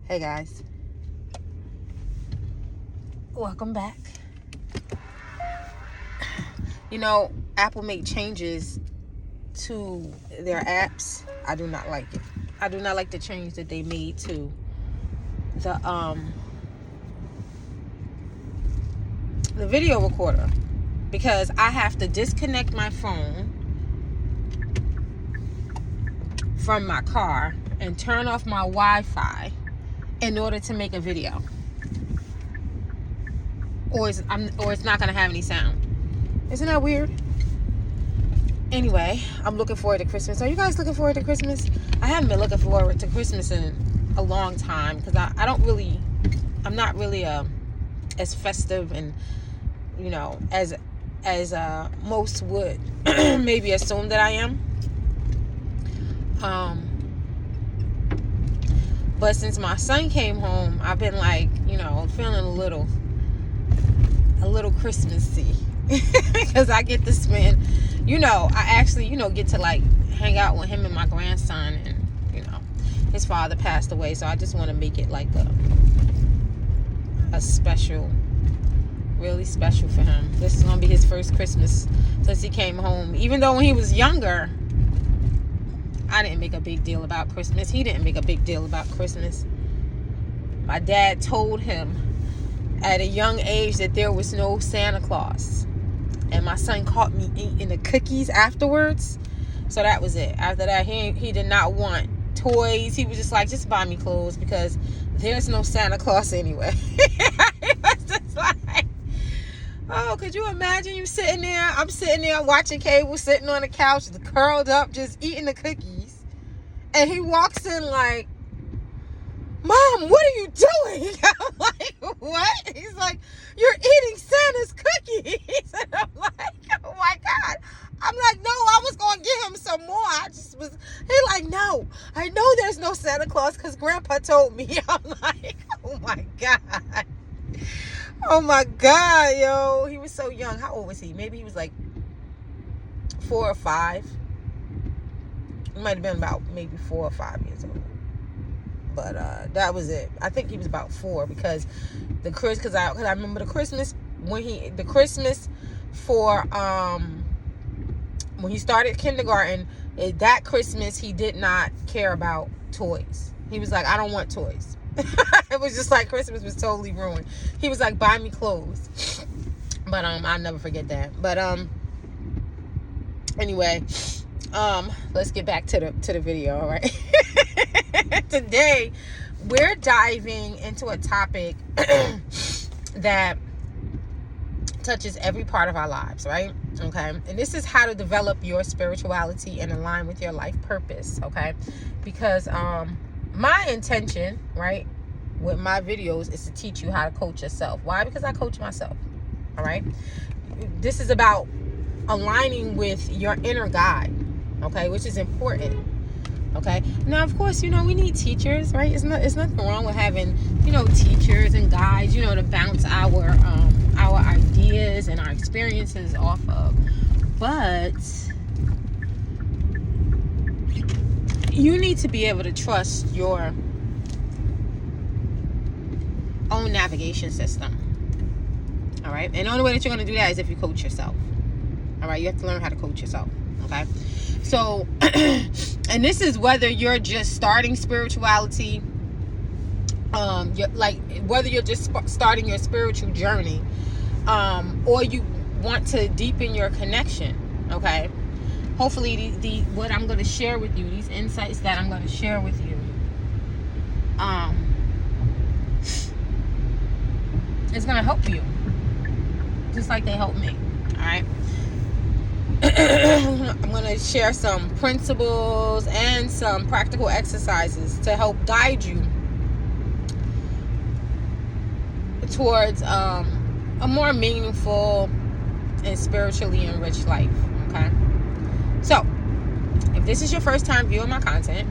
Hey guys, welcome back. You know, Apple made changes to their apps. I do not like it. I do not like the change that they made to the video recorder, because I have to disconnect my phone from my car and turn off my Wi-Fi in order to make a video, or it's not gonna have any sound. Isn't that weird? Anyway, I'm looking forward to Christmas. Are you guys looking forward to Christmas? I haven't been looking forward to Christmas in a long time, because I'm not really as festive and, you know, as most would maybe assume that I am. But since my son came home, I've been like, you know, feeling a little Christmassy, because I get to spend, you know, I actually, you know, get to like hang out with him and my grandson, and, you know, his father passed away, so I just want to make it like a special, really special for him. This is gonna be his first Christmas since he came home. Even though when he was younger, I didn't make a big deal about Christmas. He didn't make a big deal about Christmas. My dad told him at a young age that there was no Santa Claus. And my son caught me eating the cookies afterwards. So that was it. After that, he did not want toys. He was just like, just buy me clothes, because there's no Santa Claus anyway. He was just like, oh, could you imagine you sitting there? I'm sitting there watching cable, sitting on the couch, curled up, just eating the cookies. And he walks in like, Mom, what are you doing? I'm like, what? He's like, you're eating Santa's cookies. And I'm like, oh my God. I'm like, no, I was going to give him some more. He like, no, I know there's no Santa Claus because Grandpa told me. I'm like, oh my God. Oh my God, yo. He was so young. How old was he? Maybe he was like 4 or 5. He might have been about maybe 4 or 5 years old. But that was it. I think he was about 4, because I remember the Christmas when he started kindergarten. That Christmas he did not care about toys. He was like, I don't want toys. It was just like Christmas was totally ruined. He was like, buy me clothes. But I'll never forget that. But anyway, let's get back to the video, all right? Today we're diving into a topic that touches every part of our lives, right? Okay. And this is how to develop your spirituality and align with your life purpose, okay? Because my intention, right, with my videos is to teach you how to coach yourself. Why? Because I coach myself. All right. This is about aligning with your inner guide, okay, which is important. Okay. Now, of course, you know, we need teachers, right? It's nothing wrong with having, you know, teachers and guides, you know, to bounce our ideas and our experiences off of. But you need to be able to trust your own navigation system. All right. And the only way that you're going to do that is if you coach yourself. All right. You have to learn how to coach yourself. Okay. So, and this is whether you're just starting spirituality, whether you're just starting your spiritual journey, or you want to deepen your connection. Okay. Hopefully what I'm going to share with you, these insights that I'm going to share with you, it's going to help you just like they helped me. All right. I'm going to share some principles and some practical exercises to help guide you towards a more meaningful and spiritually enriched life. Okay. So, if this is your first time viewing my content,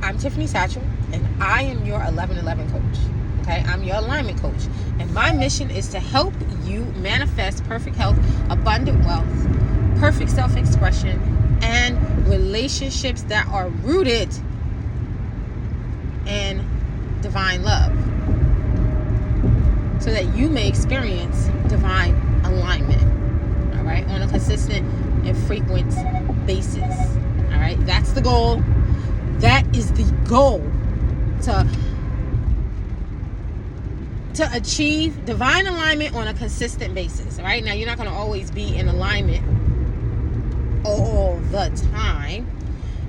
I'm Tiffany Satchel, and I am your 1111 coach. Okay, I'm your alignment coach, and my mission is to help you manifest perfect health, abundant wealth, perfect self-expression, and relationships that are rooted in divine love, so that you may experience divine alignment, all right, on a consistent and frequent basis, all right? That's the goal. That is the goal, to achieve divine alignment on a consistent basis, all right? Now, you're not going to always be in alignment all the time,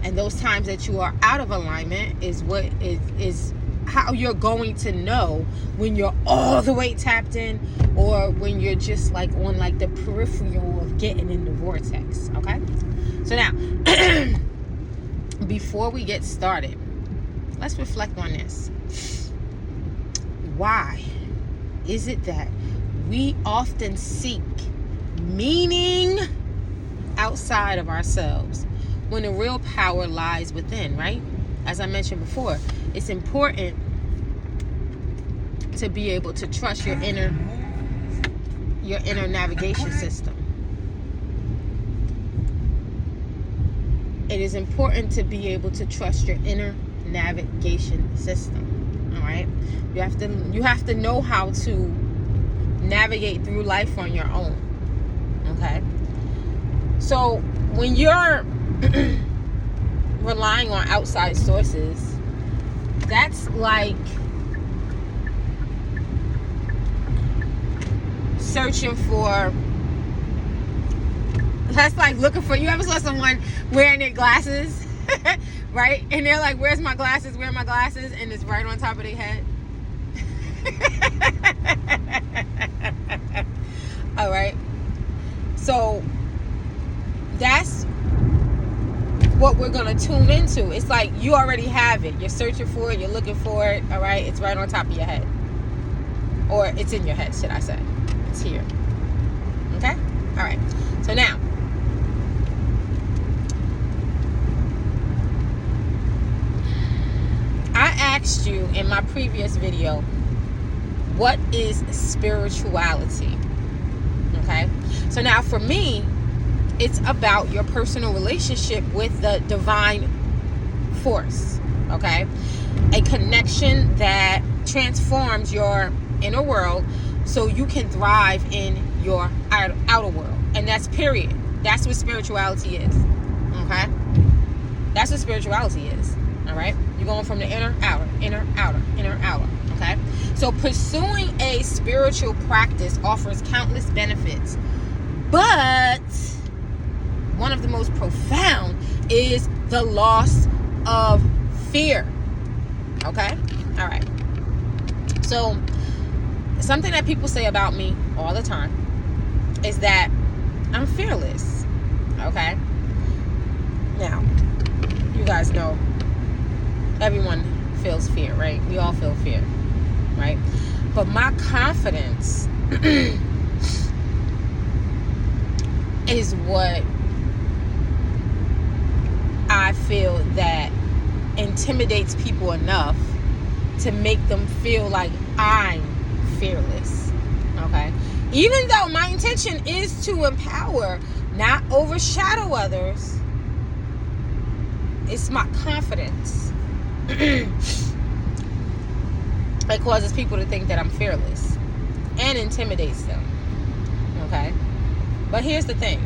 and those times that you are out of alignment is what is how you're going to know when you're all the way tapped in, or when you're just like on like the peripheral of getting in the vortex. Okay, so now before we get started, let's reflect on this. Why is it that we often seek meaning outside of ourselves when the real power lies within, right? As I mentioned before, it's important to be able to trust your inner navigation system. It is important to be able to trust your inner navigation system. All right? You have to know how to navigate through life on your own. Okay? So when you're relying on outside sources, that's like looking for, you ever saw someone wearing their glasses, right? And they're like, where's my glasses? Where are my glasses? And it's right on top of their head. All right. So that's what we're going to tune into. It's like you already have it. You're searching for it. You're looking for it. All right. It's right on top of your head. Or it's in your head, should I say. It's here. Okay? All right. So now, I asked you in my previous video, what is spirituality? Okay? So now for me, it's about your personal relationship with the divine force, okay? A connection that transforms your inner world so you can thrive in your outer world. And that's period. That's what spirituality is, okay? That's what spirituality is, all right? You're going from the inner, outer, inner, outer, inner, outer, okay? So pursuing a spiritual practice offers countless benefits, but one of the most profound is the loss of fear. Okay? All right. So, something that people say about me all the time is that I'm fearless. Okay? Now, you guys know everyone feels fear, right? We all feel fear, right? But my confidence is what I feel that intimidates people enough to make them feel like I'm fearless. Okay? Even though my intention is to empower, not overshadow others, it's my confidence that causes people to think that I'm fearless and intimidates them. Okay? But here's the thing.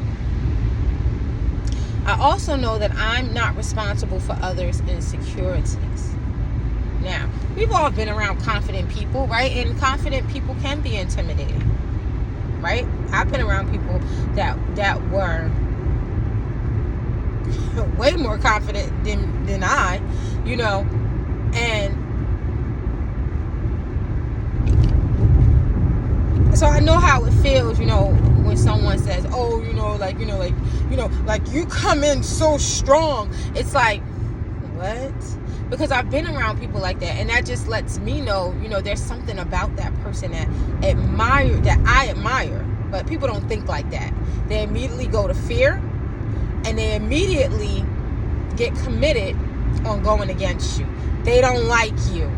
I also know that I'm not responsible for others' insecurities. Now, we've all been around confident people, right? And confident people can be intimidating, right? I've been around people that were way more confident than I, you know, and so I know how it feels, you know, when someone says, oh, like you come in so strong. It's like, what? Because I've been around people like that, and that just lets me know, you know, there's something about that person that I admire, but people don't think like that. They immediately go to fear, and they immediately get committed on going against you. They don't like you.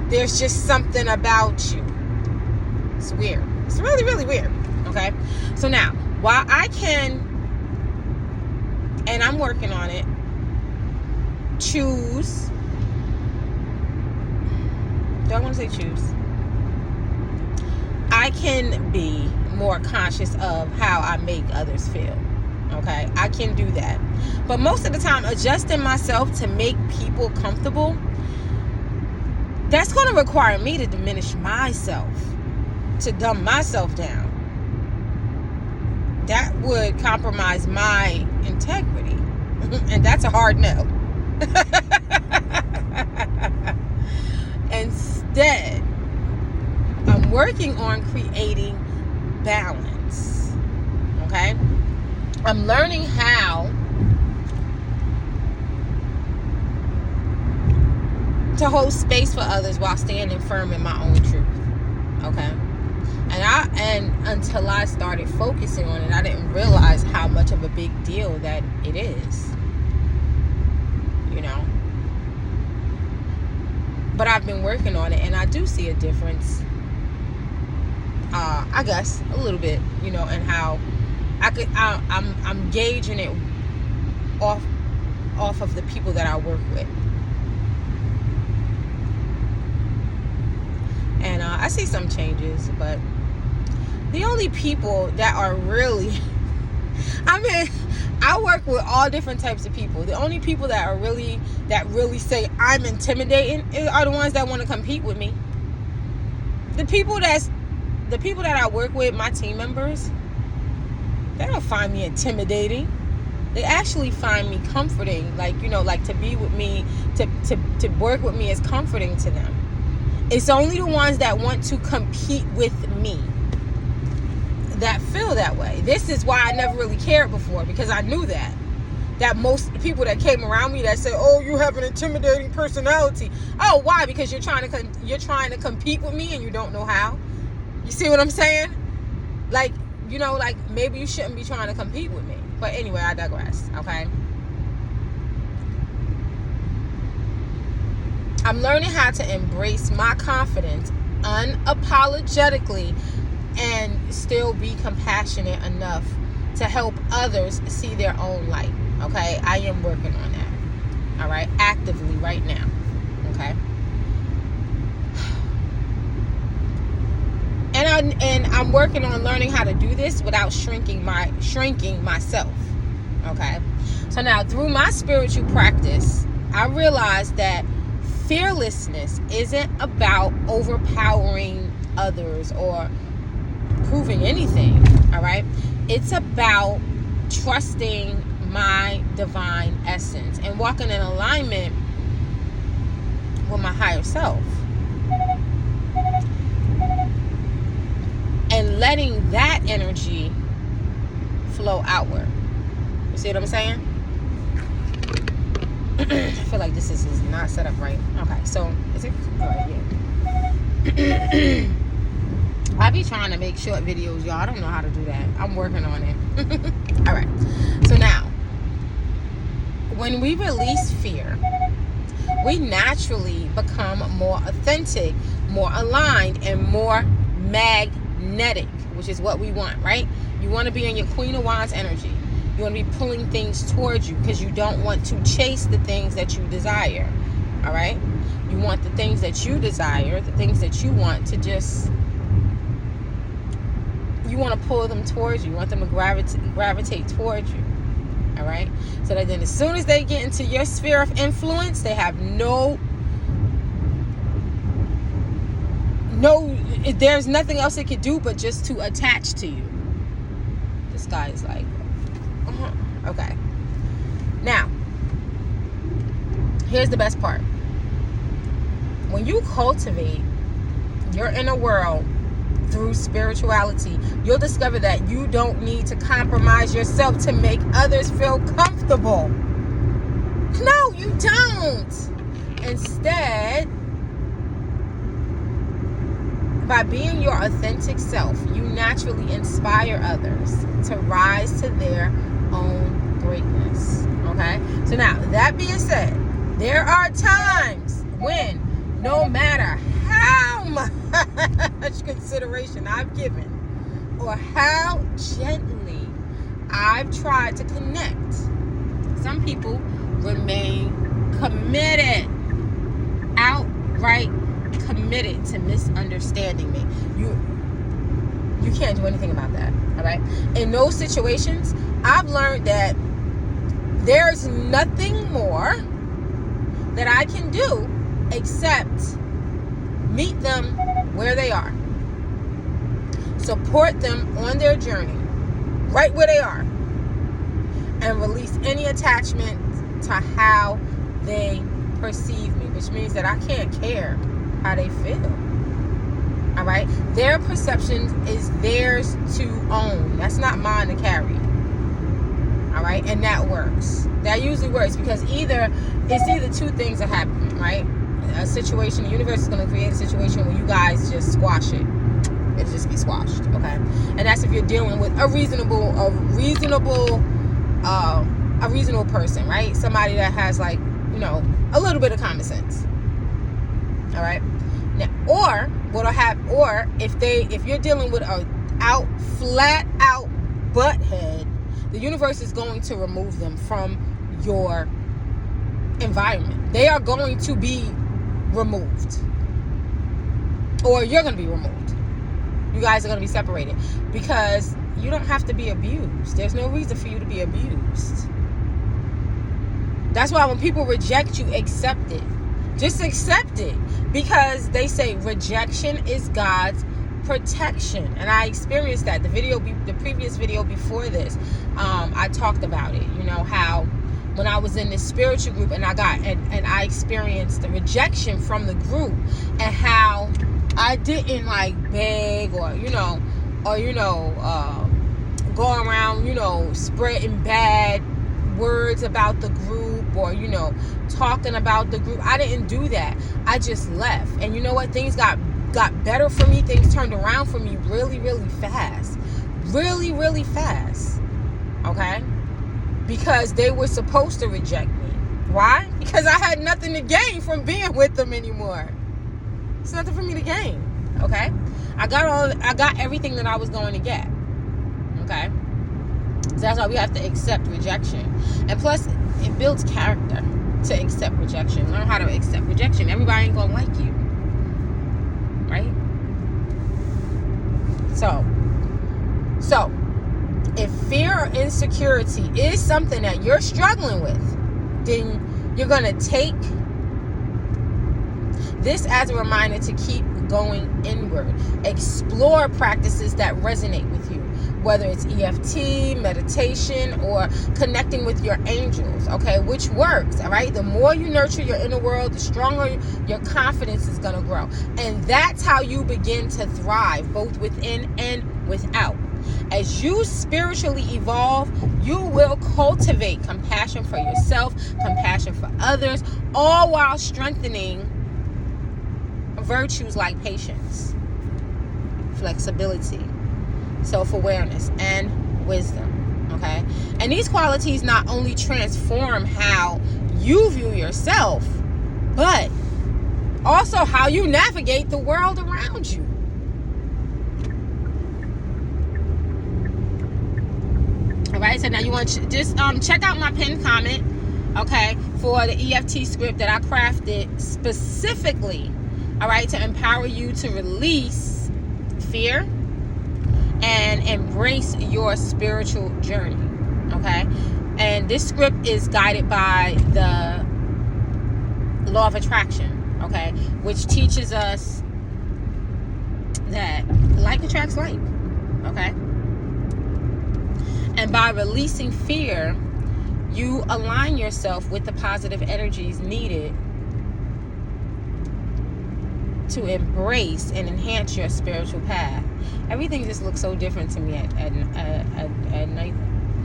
There's just something about you. It's weird. It's really, really weird. Okay? So now, while I can, and I'm working on it, choose do I want to say choose? I can be more conscious of how I make others feel. Okay, I can do that. But most of the time, adjusting myself to make people comfortable, that's going to require me to diminish myself, to dumb myself down. That would compromise my integrity. And that's a hard no. Instead, I'm working on creating balance. Okay? I'm learning how to hold space for others while standing firm in my own truth. Okay? And until I started focusing on it, I didn't realize how much of a big deal that it is. You know? But I've been working on it, and I do see a difference. I guess a little bit, you know, and how I'm gauging it off of the people that I work with. And I see some changes, but the only people that are really, I work with all different types of people. The only people that really say I'm intimidating are the ones that want to compete with me. The people that I work with, my team members, they don't find me intimidating. They actually find me comforting. Like, you know, like to be with me, to work with me is comforting to them. It's only the ones that want to compete with me that feel that way. This is why I never really cared before, because I knew that most people that came around me that say, "Oh, you have an intimidating personality." Oh, why? Because you're trying to compete with me and you don't know how. You see what I'm saying? Like, you know, like maybe you shouldn't be trying to compete with me. But anyway, I digress. Okay. I'm learning how to embrace my confidence unapologetically and still be compassionate enough to help others see their own light. Okay, I am working on that. All right, actively right now. Okay, and I'm working on learning how to do this without shrinking myself. Okay, so now through my spiritual practice, I realized that fearlessness isn't about overpowering others or proving anything. All right, it's about trusting my divine essence and walking in alignment with my higher self and letting that energy flow outward. You see what I'm saying? I feel like this is not set up right. Okay, so is it? All right, yeah. I be trying to make short videos, y'all. I don't know how to do that. I'm working on it. All right. So now, when we release fear, we naturally become more authentic, more aligned, and more magnetic, which is what we want, right? You want to be in your Queen of Wands energy. You want to be pulling things towards you because you don't want to chase the things that you desire. All right? You want the things that you desire, the things that you want to just, you want to pull them towards you. You want them to gravitate towards you. All right? So that then as soon as they get into your sphere of influence, they have there's nothing else it could do but just to attach to you. This guy is like, okay. Now, here's the best part. When you cultivate your inner world through spirituality, you'll discover that you don't need to compromise yourself to make others feel comfortable. No, you don't. Instead, by being your authentic self, you naturally inspire others to rise to their own greatness. Okay? So now, that being said, there are times when no matter how much consideration I've given or how gently I've tried to connect, some people remain committed, outright committed committed to misunderstanding me, you can't do anything about that. All right. In those situations, I've learned that there's nothing more that I can do except meet them where they are, support them on their journey, right where they are, and release any attachment to how they perceive me, which means that I can't care how they feel. All right? Their perception is theirs to own. That's not mine to carry. All right? And that works. That usually works because it's either two things that happen, right? A situation, the universe is going to create a situation where you guys just squash it. It'll just be squashed, okay? And that's if you're dealing with a reasonable person, right? Somebody that has, like, you know, a little bit of common sense. All right? Now, or if you're dealing with a flat out butthead, the universe is going to remove them from your environment. They are going to be removed, or you're going to be removed. You guys are going to be separated because you don't have to be abused. There's no reason for you to be abused. That's why when people reject you, accept it. Just accept it, because they say rejection is God's protection. And I experienced that. The previous video before this, I talked about it. You know, how when I was in this spiritual group and I experienced the rejection from the group, and how I didn't like beg or go around, spreading bad words about the group, or talking about the group. I didn't do that. I just left. And you know what? Things got better for me. Things turned around for me really, really fast. Really, really fast. Okay? Because they were supposed to reject me. Why? Because I had nothing to gain from being with them anymore. It's nothing for me to gain. Okay? I got everything that I was going to get. Okay? So that's why we have to accept rejection. And plus, it builds character to accept rejection. Learn how to accept rejection. Everybody ain't gonna like you. Right? So if fear or insecurity is something that you're struggling with, then you're gonna take this as a reminder to keep going inward. Explore practices that resonate with you, whether it's EFT, meditation, or connecting with your angels, okay, which works, all right? The more you nurture your inner world, the stronger your confidence is going to grow. And that's how you begin to thrive, both within and without. As you spiritually evolve, you will cultivate compassion for yourself, compassion for others, all while strengthening virtues like patience, flexibility, self-awareness, and wisdom. Okay? And these qualities not only transform how you view yourself, but also how you navigate the world around you. Alright, so now you want to just check out my pinned comment, okay, for the EFT script that I crafted specifically, alright, to empower you to release fear and embrace your spiritual journey. Okay? And this script is guided by the law of attraction, okay, which teaches us that like attracts like. Okay? And by releasing fear, you align yourself with the positive energies needed to embrace and enhance your spiritual path. Everything just looks so different to me at night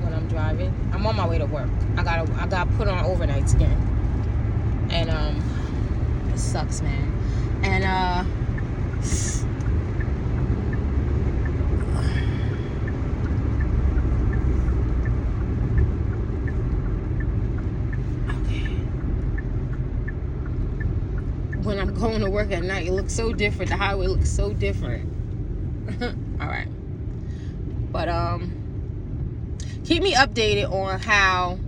when I'm driving. I'm on my way to work. I got put on overnights again, and it sucks, man. And when I'm going to work at night, it looks so different. The highway looks so different. All right. But keep me updated on how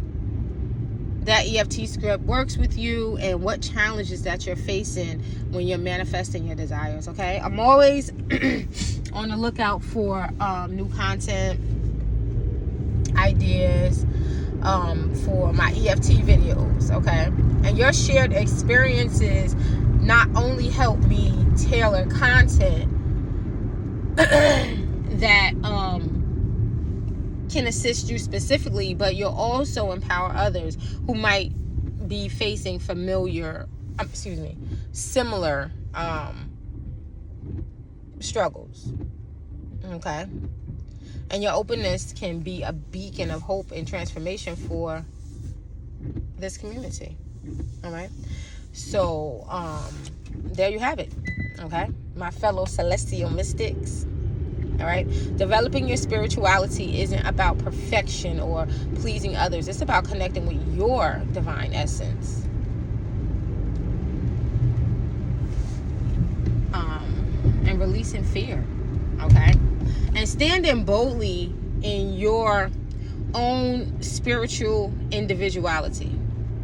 that EFT script works with you and what challenges that you're facing when you're manifesting your desires. Okay, I'm always on the lookout for new content ideas for my EFT videos. Okay, and your shared experiences not only help me tailor content that can assist you specifically, but you'll also empower others who might be facing similar struggles. Okay, and your openness can be a beacon of hope and transformation for this community. All right, so there you have it. Okay, my fellow celestial mystics. All right, developing your spirituality isn't about perfection or pleasing others. It's about connecting with your divine essence, and releasing fear. Okay, and standing boldly in your own spiritual individuality.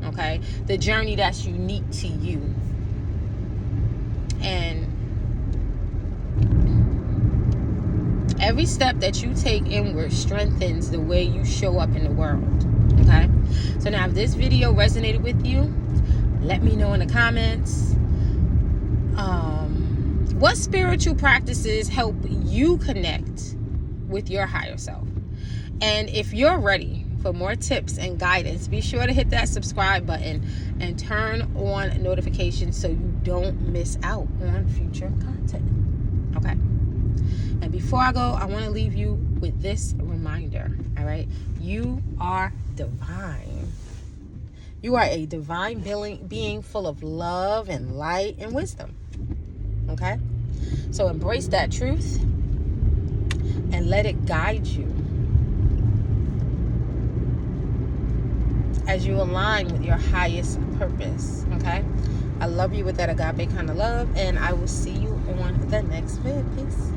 Okay, the journey that's unique to you. And every step that you take inward strengthens the way you show up in the world. Okay, so now if this video resonated with you, let me know in the comments. What spiritual practices help you connect with your higher self? And if you're ready for more tips and guidance, be sure to hit that subscribe button and turn on notifications so you don't miss out on future content. Okay. And before I go, I want to leave you with this reminder. All right. You are divine. You are a divine being full of love and light and wisdom. Okay. So embrace that truth and let it guide you as you align with your highest purpose. Okay. I love you with that agape kind of love, and I will see you on the next vid. Peace.